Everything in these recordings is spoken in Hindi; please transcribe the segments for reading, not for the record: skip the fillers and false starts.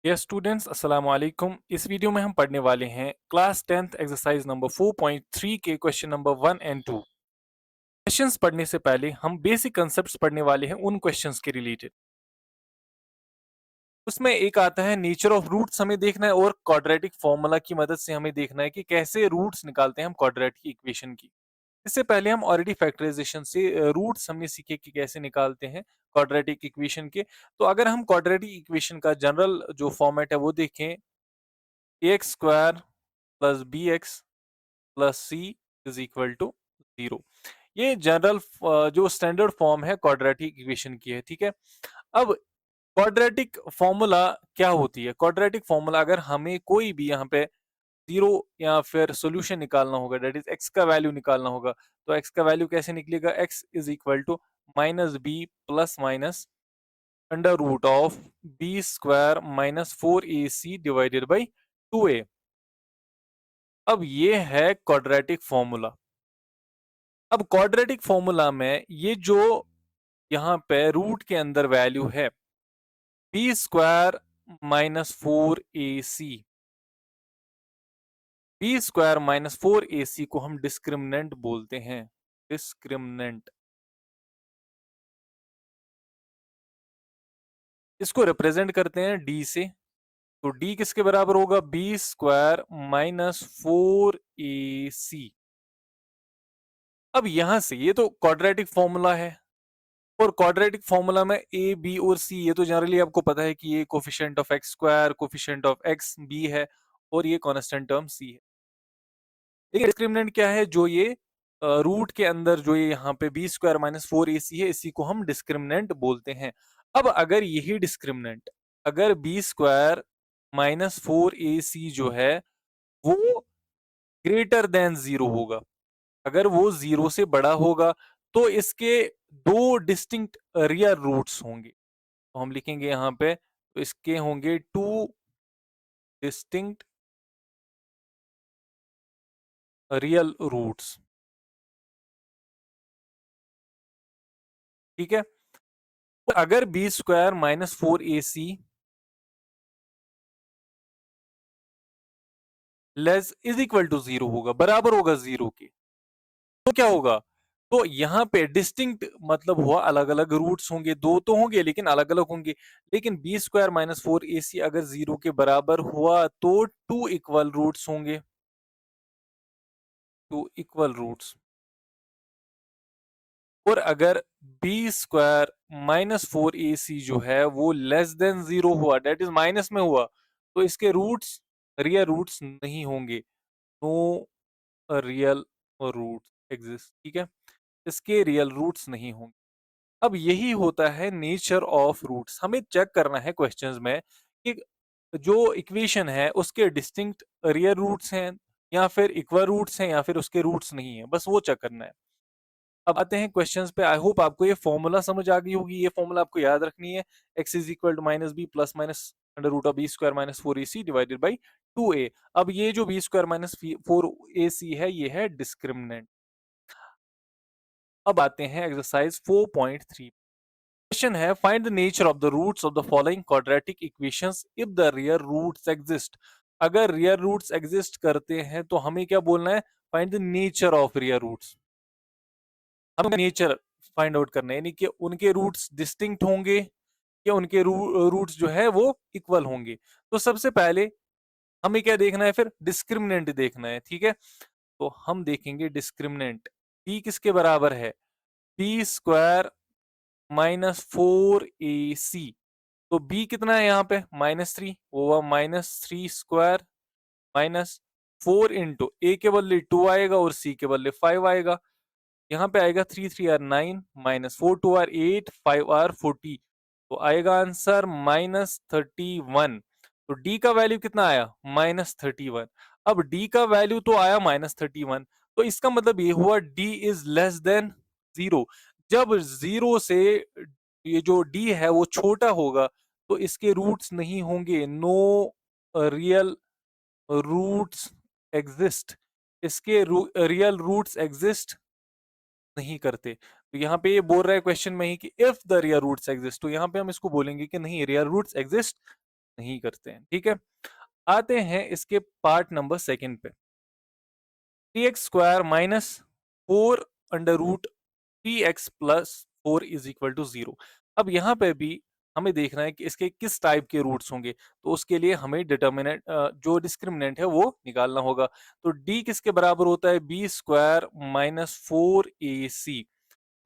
यस स्टूडेंट्स अस्सलाम वालेकुम। इस वीडियो में हम पढ़ने वाले हैं क्लास 10th एक्सरसाइज नंबर 4.3 के क्वेश्चन नंबर 1 एंड 2। क्वेश्चंस पढ़ने से पहले हम बेसिक कंसेप्ट्स पढ़ने वाले हैं उन क्वेश्चंस के रिलेटेड। उसमें एक आता है नेचर ऑफ रूट्स हमें देखना है, और क्वाड्रेटिक फॉर्मूला की मदद से हमें देखना है कि कैसे रूट्स निकालते हैं हम क्वाड्रेटिक इक्वेशन की। इससे पहले हम ऑलरेडी फैक्टराइजेशन से रूट्स हमने सीखे कि कैसे निकालते हैं क्वाड्रेटिक इक्वेशन के। तो अगर हम क्वाड्रेटिक इक्वेशन का जनरल जो फॉर्मेट है वो देखें, x square plus B x plus C is equal to 0। ये जनरल जो स्टैंडर्ड फॉर्म है क्वाड्रेटिक इक्वेशन की है, ठीक है। अब क्वाड्रेटिक फॉर्मूला क्या होती है? क्वाड्रेटिक फॉर्मूला अगर हमें कोई भी यहाँ पे जीरो या फिर सॉल्यूशन निकालना होगा, दैट इज एक्स का वैल्यू निकालना होगा, तो एक्स का वैल्यू कैसे निकलेगा? X is equal to minus b plus minus under root of b square minus 4ac divided by 2a। अब ये है क्वाड्रेटिक फॉर्मूला। अब क्वाड्रेटिक फॉर्मूला में ये जो यहाँ पे रूट के अंदर वैल्यू है b square minus 4ac, b square minus 4ac को हम डिस्क्रिमिनेंट बोलते हैं। डिस्क्रिमिनेंट, इसको रिप्रेजेंट करते हैं डी से। तो डी किसके बराबर होगा? B square minus 4ac। अब यहां से ये तो क्वाड्रेटिक फॉर्मूला है, और क्वाड्रेटिक फॉर्मूला में ए बी और सी ये तो जनरली आपको पता है कि ये coefficient of x square, coefficient of x b है, और ये कांस्टेंट टर्म सी है। लेकिन डिस्क्रिमिनेंट क्या है? जो ये रूट के अंदर जो ये यहाँ पे बी स्क्वायर माइनस 4ac है, इसी को हम डिस्क्रिमिनेंट बोलते हैं। अब अगर यही डिस्क्रिमिनेंट, अगर बी स्क्वायर माइनस 4ac जो है वो ग्रेटर देन जीरो होगा, अगर वो जीरो से बड़ा होगा, तो इसके दो डिस्टिंक्ट रियल रूट्स होंगे। तो हम लिखेंगे यहाँ पे, तो इसके होंगे टू डिस्टिंक्ट रियल रूट्स, ठीक है। तो अगर b square minus 4ac less is equal to zero होगा, बराबर होगा जीरो के, तो क्या होगा? तो यहाँ पे डिस्टिंक्ट मतलब हुआ अलग अलग रूट्स होंगे, दो तो होंगे लेकिन अलग अलग होंगे। लेकिन बी स्क्वायर माइनस 4ac अगर जीरो के बराबर हुआ तो टू इक्वल रूट्स होंगे, टू इक्वल रूट्स। और अगर बी स्क्वायर माइनस 4ac जो है वो लेस देन जीरो हुआ, डेट इज माइनस में हुआ, तो इसके रूट्स रियल रूट्स नहीं होंगे। नो रियल रूट्स एग्जिस्ट, ठीक है। इसके रियल रूट्स नहीं होंगे। अब यही होता है नेचर ऑफ रूट्स। हमें चेक करना है क्वेश्चंस में कि जो इक्वेशन है उसके डिस्टिंक्ट रियल रूट्स हैं, या फिर इक्वल रूट्स हैं, या फिर उसके रूट्स नहीं है, बस वो चेक करना है। अब आते हैं क्वेश्चंस पे। आई होप आपको ये फॉर्मूला समझ आ गई होगी। ये फॉर्मूला आपको याद रखनी है, x is equal to minus b plus minus under root of b square minus 4ac divided by 2a। अब ये जो बी स्क्वायर माइनस 4ac है ये है डिस्क्रिमिनेंट। अब आते हैं एक्सरसाइज 4.3। क्वेश्चन है, find the nature of the roots of the following quadratic equations if the real roots exist. अगर रियल रूट्स एग्जिस्ट करते हैं तो हमें क्या बोलना है? Find the nature of real roots. हमें नेचर फाइंड आउट करना है, यानी कि उनके रूट्स डिस्टिंक्ट होंगे या उनके रूट्स जो है वो इक्वल होंगे। तो सबसे पहले हमें क्या देखना है? फिर डिस्क्रिमिनेंट देखना है, ठीक है। तो हम देखेंगे डिस्क्रिमिनेंट, बी किसके बराबर है? B square minus 4ac। तो b कितना है यहाँ पे? माइनस 3, वो हुआ minus 3 square minus 4 into A के बदले 2 आएगा और c के बदले 5 आएगा। यहाँ पे आएगा 3 3 आर 9 माइनस 4 2 आर 8 5 आर 40। तो आएगा आंसर माइनस 31। तो d का वैल्यू कितना आया? माइनस 31। अब d का वैल्यू तो आया माइनस 31, तो इसका मतलब ये हुआ d is less than zero. जब जीरो से ये जो d है वो छोटा होगा तो इसके रूट्स नहीं होंगे। नो रियल रूट्स एग्जिस्ट, इसके रियल रूट्स एग्जिस्ट नहीं करते। तो यहाँ पे ये बोल रहा है क्वेश्चन में ही कि if the real roots exist, तो यहाँ पे हम इसको बोलेंगे कि नहीं, रियल रूट्स एग्जिस्ट नहीं करते हैं, ठीक है। आते हैं इसके पार्ट नंबर सेकंड पे। 3x² minus 4√3x+4 is equal to 0। अब यहाँ पे भी हमें देखना है कि इसके किस टाइप के रूट्स होंगे, तो उसके लिए हमें डिटर्मिनेंट जो डिस्क्रिमिनेंट है वो निकालना होगा। तो d किसके बराबर होता है, b² माइनस 4ac।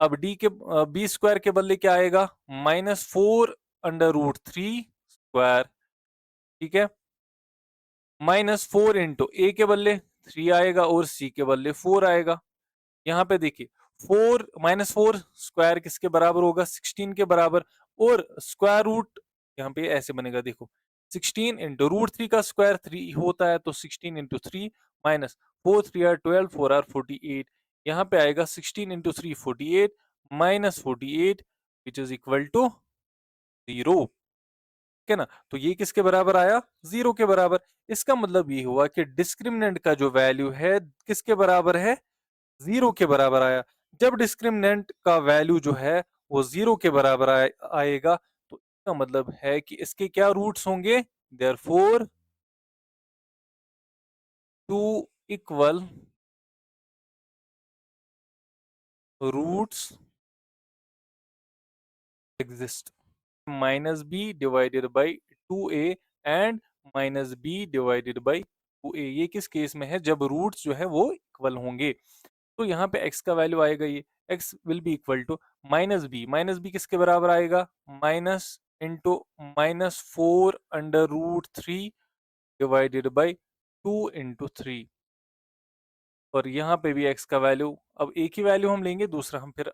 अब बी स्क्वायर के बदले क्या आएगा, -4√3², ठीक है, -4 इंटू ए के बदले 3 आएगा और सी के बदले 4 आएगा। यहाँ पे देखिए 4 -4 स्क्वायर किसके बराबर होगा, 16 के बराबर। और स्क्वायर रूट यहाँ पे ऐसे बनेगा, देखो 16 इंटू √3 का स्क्वायर 3 होता है, तो 16 इंटू 3 माइनस 4 3 आर 12 4 आर 48। यहाँ पे आएगा 16 into 3 48 minus 48 which is equal to 0, ठीक है ना। तो ये किसके बराबर आया, 0 के बराबर। इसका मतलब ये हुआ कि डिस्क्रिमिनेंट का जो वैल्यू है किसके बराबर है, 0 के बराबर आया। जब डिस्क्रिमिनेंट का वैल्यू जो है वो 0 के बराबर आएगा, तो इसका मतलब है कि इसके क्या रूट्स होंगे, therefore two equal roots exist, minus b divided by 2a and minus b divided by 2a। ये किस केस में है, जब रूट्स जो है वो इक्वल होंगे। तो यहाँ पे x का वैल्यू आएगा, ये x will be equal to minus b किसके बराबर आएगा, minus into -4√3 divided by 2 into 3। और यहाँ पे भी x का वैल्यू, अब एक ही वैल्यू हम लेंगे, दूसरा हम फिर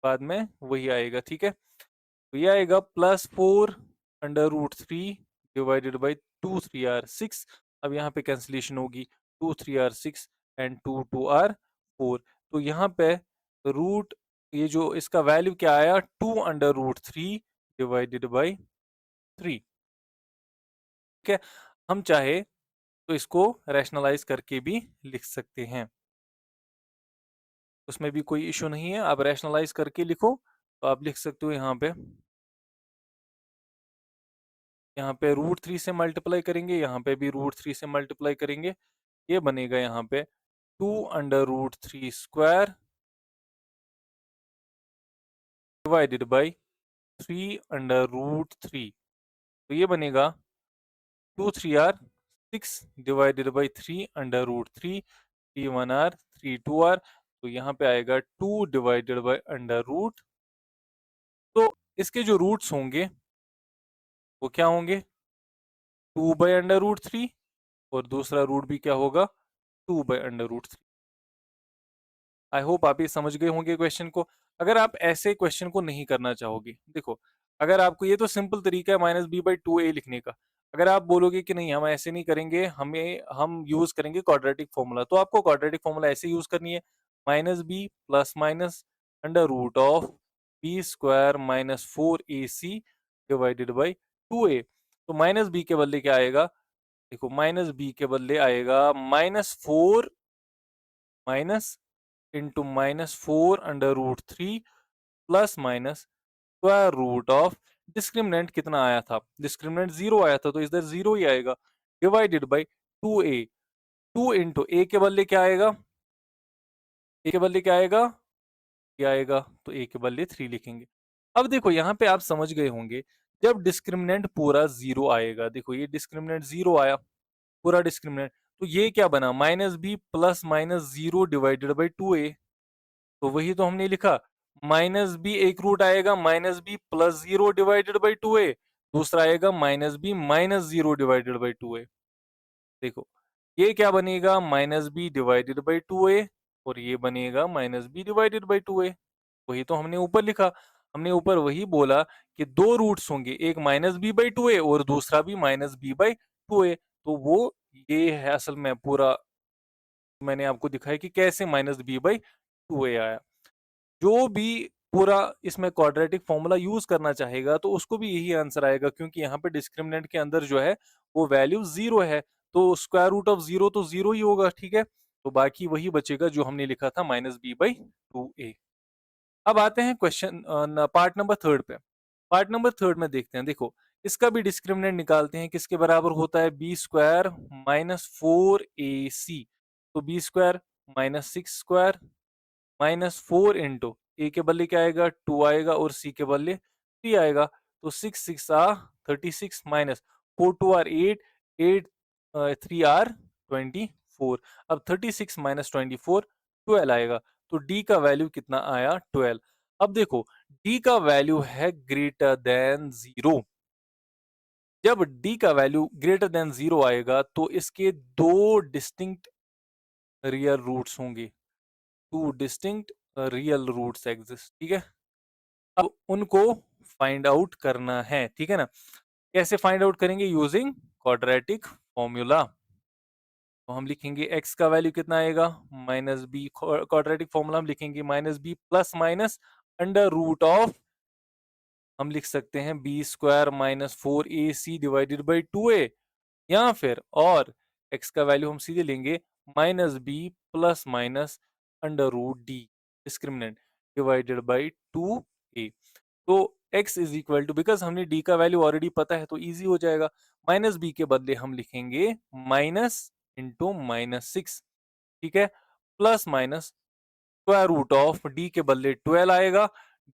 बाद में वही आएगा, ठीक है। तो ये आएगा +4√3 डिवाइडेड बाई 2 3 आर 6। अब यहाँ पे कैंसिलेशन होगी, 2 3 आर 6 एंड 2 2 आर 4। तो यहाँ पे रूट, ये जो इसका वैल्यू क्या आया, 2√3 डिवाइडेड बाई 3, ठीक है। हम चाहे तो इसको रैशनलाइज करके भी लिख सकते हैं, उसमें भी कोई इशू नहीं है। आप रैशनलाइज करके लिखो तो आप लिख सकते हो, यहाँ पे √3 से मल्टीप्लाई करेंगे, यहाँ पे भी √3 से मल्टीप्लाई करेंगे। ये बनेगा यहाँ पे 2√3² डिवाइडेड बाई 3√3। तो ये बनेगा 2 3 are 6 divided by 3√3, 3 1 are 3 2 are. तो यहाँ पे आएगा 2 डिवाइडेड बाई अंडर रूट। तो इसके जो रूट्स होंगे वो क्या होंगे, 2/√3, और दूसरा रूट भी क्या होगा, 2/√3। आई होप आप ये समझ गए होंगे क्वेश्चन को। अगर आप ऐसे क्वेश्चन को नहीं करना चाहोगे, देखो अगर आपको, ये तो सिंपल तरीका है -b/2a लिखने का। अगर आप बोलोगे कि नहीं हम ऐसे नहीं करेंगे, हम यूज करेंगे क्वाड्रेटिक फॉर्मूला, तो आपको क्वाड्रेटिक फॉर्मूला ऐसे यूज करनी है, -b plus minus under root of b² minus 4ac divided by 2a। तो -b के बदले क्या आएगा, देखो -b के बदले आएगा -4 minus into -4√3 plus minus square root of, discriminant कितना आया था, डिस्क्रिमिनेंट 0 आया था, तो इधर 0 ही आएगा, divided by 2a। 2 into A के बदले क्या आएगा, ए के बदले क्या आएगा, क्या आएगा, तो ए के बदले 3 लिखेंगे। अब देखो यहाँ पे आप समझ गए होंगे, जब डिस्क्रिमिनेंट पूरा 0 आएगा, देखो ये डिस्क्रिमिनेंट 0 आया, पूरा डिस्क्रिमिनेंट, तो ये क्या बना, -b plus minus 0 divided by 2a। तो वही तो हमने लिखा, -b एक रूट आएगा, -b plus 0 divided by 2a, दूसरा आएगा -b minus 0 divided by 2a। देखो ये क्या बनेगा, -b डिवाइडेड बाई 2a, और ये बनेगा -b डिवाइडेड बाई 2a। वही तो हमने ऊपर लिखा, हमने ऊपर वही बोला कि दो रूट्स होंगे, एक -b/2a और दूसरा भी -b/2a। तो वो ये है असल में पूरा, मैंने आपको दिखाया कि कैसे -b/2a आया। जो भी पूरा इसमें क्वाड्रेटिक फॉर्मूला यूज करना चाहेगा तो उसको भी यही आंसर आएगा, क्योंकि यहाँ पे डिस्क्रिमिनेंट के अंदर जो है वो वैल्यू 0 है, तो स्क्वायर रूट ऑफ 0 तो 0 ही होगा, ठीक है। तो बाकी वही बचेगा जो हमने लिखा था -b/2a। अब आते हैं क्वेश्चन पार्ट नंबर थर्ड पे। पार्ट नंबर थर्ड में देखते हैं, देखो इसका भी डिस्क्रिमिनेंट निकालते हैं, किसके बराबर होता है, बी स्क्वायर माइनस 4ac, तो B square minus 6 square minus 4 into A के बदले क्या आएगा, 2 आएगा, और सी के बदले 3 आएगा, तो 6 6 आ 36 माइनस 4 2 आर 8 8 3 आर 24। अब 36 माइनस 24 12 आएगा, तो डी का वैल्यू कितना आया, 12। अब देखो डी का वैल्यू है ग्रेटर देन 0। जब डी का वैल्यू ग्रेटर देन 0 आएगा तो इसके दो डिस्टिंक्ट रियल रूट्स होंगे, two distinct real roots exist, ठीक है। अब उनको फाइंड आउट करना है, ठीक है ना। कैसे फाइंड आउट करेंगे, यूजिंग क्वाड्रेटिक फॉर्मूला। तो हम लिखेंगे x का वैल्यू कितना आएगा, माइनस बी, क्वाड्रेटिक फॉर्मूला हम लिखेंगे minus b plus minus under root of, हम लिख सकते हैं b square minus 4ac divided by 2a, या फिर और x का वैल्यू हम सीधे लेंगे minus b plus minus under root d discriminant divided by 2a। तो x is equal to, because हमने d का वैल्यू ऑलरेडी पता है तो इजी हो जाएगा, माइनस बी के बदले हम लिखेंगे माइनस इंटू माइनस 6, ठीक है, plus minus square root of d के बदले 12 आएगा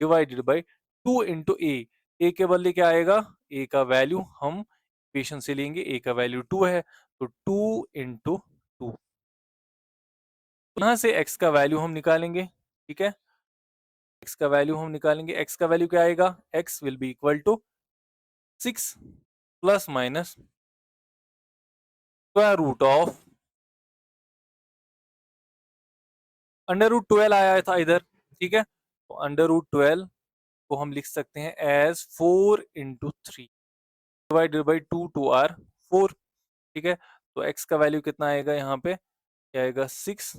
डिवाइडेड बाई 2 इंटू ए के बदले क्या आएगा, ए का वैल्यू हम इक्वेशन से लेंगे, ए का वैल्यू 2 है, तो 2 इंटू 2, यहाँ से x का वैल्यू हम निकालेंगे, ठीक है, x का वैल्यू हम निकालेंगे, x का वैल्यू क्या आएगा, x will be equal to 6 plus minus square root of under root 12 आया था इधर, ठीक है, तो अंडर रूट 12 को हम लिख सकते हैं as 4 into 3 divided by 2 2 are 4, ठीक है, तो x का वैल्यू कितना आएगा, यहाँ पे क्या आएगा, 6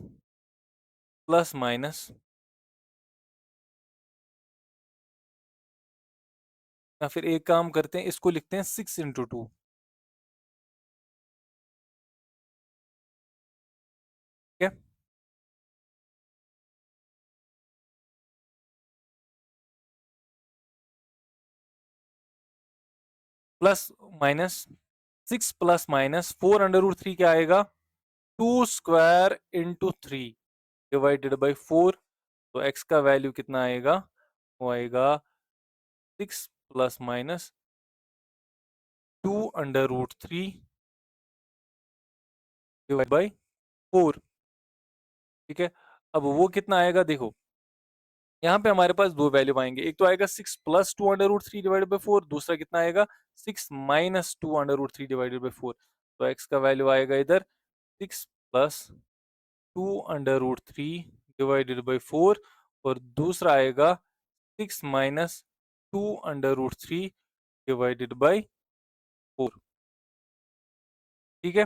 प्लस माइनस, या फिर एक काम करते हैं, इसको लिखते हैं 6 इंटू 2, ठीक है, plus minus 6 plus minus 4 under root 3 क्या आएगा, 2 स्क्वायर इंटू 3 डिवाइडेड बाई 4, तो x का वैल्यू कितना आएगा, वो आएगा 6 plus minus 2 under root 3 divide by 4, ठीक है। अब वो कितना आएगा, देखो यहाँ पे हमारे पास दो वैल्यू आएंगे, एक तो आएगा 6 plus 2 under root 3 divided by 4, दूसरा कितना आएगा 6 minus 2 under root 3 divided by 4, तो x का वैल्यू आएगा इधर 6 plus 2 under root 3 divided by 4, और दूसरा आएगा 6 minus 2 under root 3 divided by 4, ठीक है।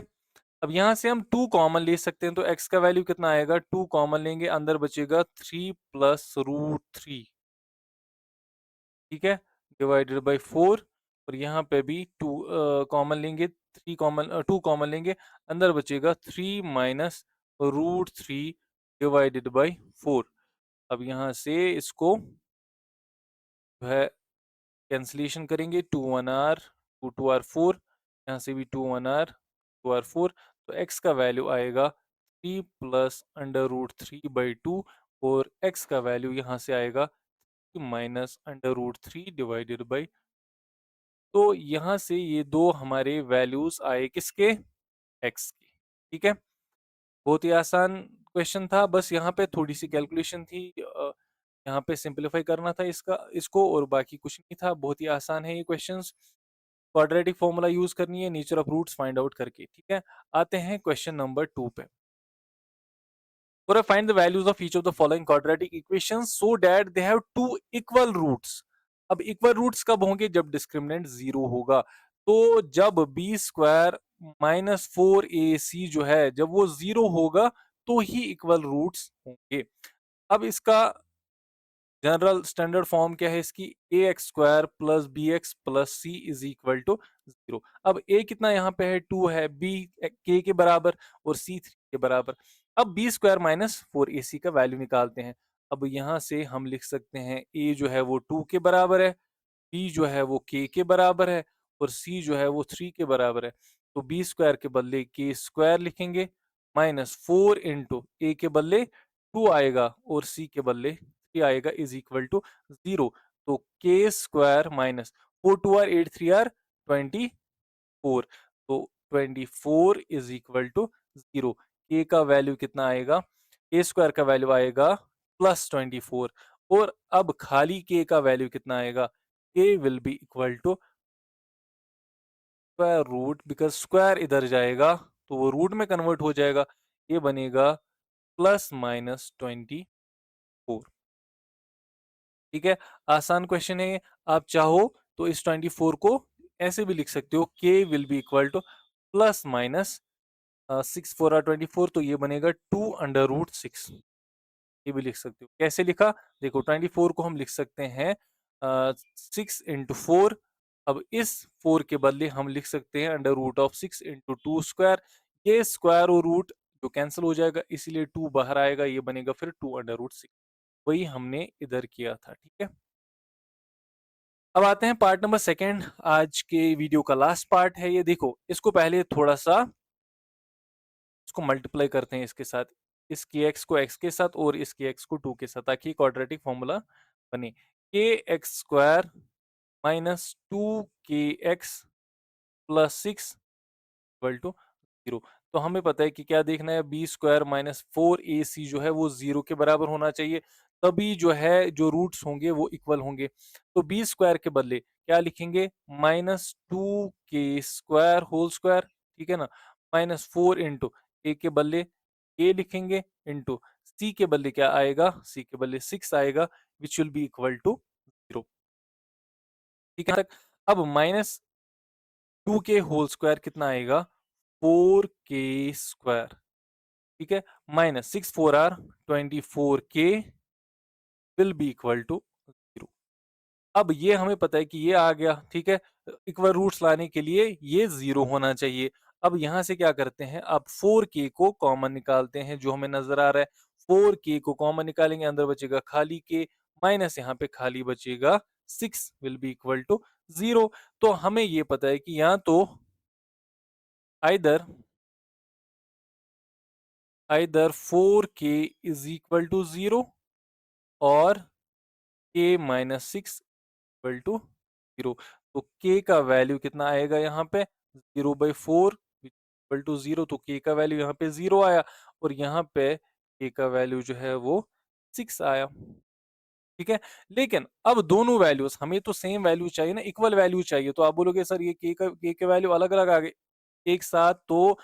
अब यहाँ से हम 2 कॉमन ले सकते हैं, तो x का वैल्यू कितना आएगा, 2 कॉमन लेंगे, अंदर बचेगा 3 प्लस रूट 3, ठीक है, डिवाइडेड बाई 4, और यहाँ पे भी 2 कॉमन लेंगे, 3 कॉमन 2 कॉमन लेंगे, अंदर बचेगा 3 माइनस रूट 3 डिवाइडेड बाई 4। अब यहाँ से इसको जो है कैंसलेशन करेंगे, 2 1 आर 2 2 आर 4, यहाँ से भी 2 1 आर 2 आर 4, तो x का वैल्यू आएगा 3 प्लस अंडर रूट 3 बाई 2, और x का वैल्यू यहाँ से आएगा minus under root 3 divided by, तो यहाँ से ये दो हमारे वैल्यूज आए किसके, x के, ठीक है। बहुत ही आसान क्वेश्चन था, बस यहाँ पे थोड़ी सी कैलकुलेशन थी, यहाँ पे सिंपलीफाई करना था इसको, और बाकी कुछ नहीं था, बहुत ही आसान है ये क्वेश्चंस। क्वाड्रेटिक फॉर्मूला यूज करनी है nature of roots find out करके, ठीक है। आते हैं क्वेश्चन नंबर 2 पे। For find the values of each of the following quadratic equations so that they have two equal roots। अब इक्वल रूट्स कब होंगे, जब डिस्क्रिमिनेंट 0 होगा, तो जब बी स्क्वायर माइनस 4ac जो है, जब वो 0 होगा तो ही इक्वल रूट्स होंगे। अब इसका जनरल स्टैंडर्ड फॉर्म क्या है इसकी, A X square plus B x plus C is equal to 0। अब ए कितना यहाँ पे है, 2 है, बी के बराबर, और सी 3 के बराबर। अब बी स्क्वायर माइनस 4ac का वैल्यू निकालते हैं। अब यहाँ से हम लिख सकते हैं ए जो है वो 2 के बराबर है, बी जो है वो के बराबर है, और c जो है वो 3 के बराबर है, तो b स्क्वायर के बदले k स्क्वायर लिखेंगे, माइनस 4 इंटू a के बदले 2 आएगा और c के बदले 3 आएगा, इज इक्वल टू 0। तो k square minus 4 2 are 8 3 are 24, तो 24 इज इक्वल टू 0। k का वैल्यू कितना आएगा, k स्क्वायर का वैल्यू आएगा प्लस 24, और अब खाली k का वैल्यू कितना आएगा, k will be equal to square root, because square इधर जाएगा तो वो रूट में कन्वर्ट हो जाएगा, ये बनेगा प्लस माइनस 24। ठीक है, आसान क्वेश्चन है ये। आप चाहो तो इस 24 को ऐसे भी लिख सकते हो, k will be equal to plus minus 6 4 are 24, तो ये बनेगा 2 अंडर रूट 6। ये भी लिख सकते हो। कैसे लिखा, देखो 24 को हम लिख सकते हैं 6 इंटू 4। अब इस 4 के बदले हम लिख सकते हैं under root of 6 into 2 square. ये स्क्वायर और रूट जो कैंसिल हो जाएगा, इसीलिए 2 बाहर आएगा, ये बनेगा फिर 2 अंडर रूट 6। वही हमने इधर किया था। ठीक है, अब आते हैं पार्ट नंबर सेकेंड, आज के वीडियो का लास्ट पार्ट है ये। देखो इसको पहले थोड़ा सा इसको मल्टीप्लाई करते हैं इसके साथ, इस के एक्स को एक्स के साथ और इस के एक्स को 2 के साथ, ताकि क्वाड्रेटिक फॉर्मूला बने। के एक्स स्क्वायर माइनस 2 के एक्स प्लस 6 इक्वल टू 0। तो हमें पता है कि क्या देखना है, बी स्क्वायर माइनस 4ac जो है वो 0 के बराबर होना चाहिए, तभी जो है जो रूट्स होंगे वो इक्वल होंगे। तो बी स्क्वायर के बदले क्या लिखेंगे, -2k² होल स्क्वायर, ठीक है ना, -4 इंटू ए के बदले ए लिखेंगे, इंटू सी के बदले क्या आएगा, सी के बदले 6 आएगा, which will be equal to 0। ठीक है तक। अब -2k होल स्क्वायर कितना आएगा, 4k²। ठीक है, -6 4 are 24k will be equal to 0। अब ये हमें पता है कि ये आ गया, ठीक है, इक्वल रूट्स लाने के लिए ये 0 होना चाहिए। अब यहां से क्या करते हैं, अब 4k को कॉमन निकालते हैं, जो हमें नजर आ रहा है। 4k को कॉमन निकालेंगे, अंदर बचेगा खाली k, माइनस यहाँ पे खाली बचेगा 6 विल बी इक्वल टू 0। तो हमें ये पता है कि यहाँ तो either either 4k is equal to 0 और k माइनस 6 इक्वल टू 0। तो k का वैल्यू कितना आएगा यहाँ पे, 0/4 इक्वल टू 0। तो k का वैल्यू यहाँ पे 0 आया, और यहाँ पे k का वैल्यू जो है वो 6 आया। ठीक है, लेकिन अब दोनों वैल्यूज हमें तो सेम वैल्यू चाहिए ना, इक्वल वैल्यू चाहिए। तो आप बोलोगे सर ये k के वैल्यू अलग अलग आ गए एक साथ, तो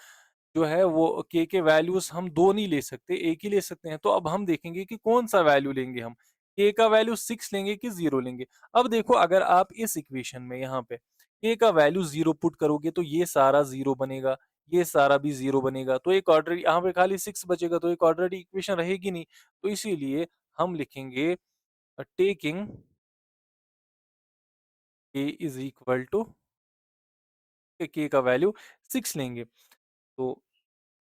जो है वो के वैल्यूज हम दो नहीं ले सकते, एक ही ले सकते हैं। तो अब हम देखेंगे कि कौन सा वैल्यू लेंगे हम, के का वैल्यू 6 लेंगे कि 0 लेंगे। अब देखो अगर आप इस इक्वेशन में यहाँ पे के का वैल्यू 0 पुट करोगे, तो ये सारा 0 बनेगा, ये सारा भी 0 बनेगा, तो एक ऑर्डर यहाँ पे खाली 6 बचेगा, तो एक ऑर्डर इक्वेशन रहेगी नहीं। तो इसीलिए हम लिखेंगे टेकिंग के इज इक्वल टू, के का वैल्यू 6 लेंगे। तो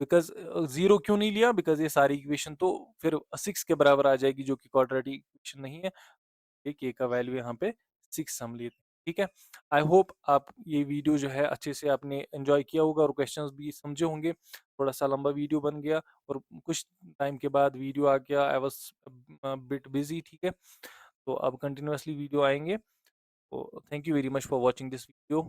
बिकॉज़ 0 क्यों नहीं लिया? बिकॉज़ ये सारी इक्वेशन तो फिर 6 के बराबर आ जाएगी, जो कि क्वाड्रेटिक इक्वेशन नहीं है। एक k का वैल्यू यहाँ पे 6 हम लिए थे। ठीक है? आई होप आप ये वीडियो जो है अच्छे से आपने एन्जॉय किया होगा और क्वेश्चंस भी समझे होंगे। थोड़ा-सा लंबा वीडियो बन गया और कुछ टाइम के बाद वीडियो आ गया। आई वाज़ बिट बिज़ी, ठीक है? तो अब कंटीन्यूअसली वीडियो आएँगे। तो thank you very much for watching this video.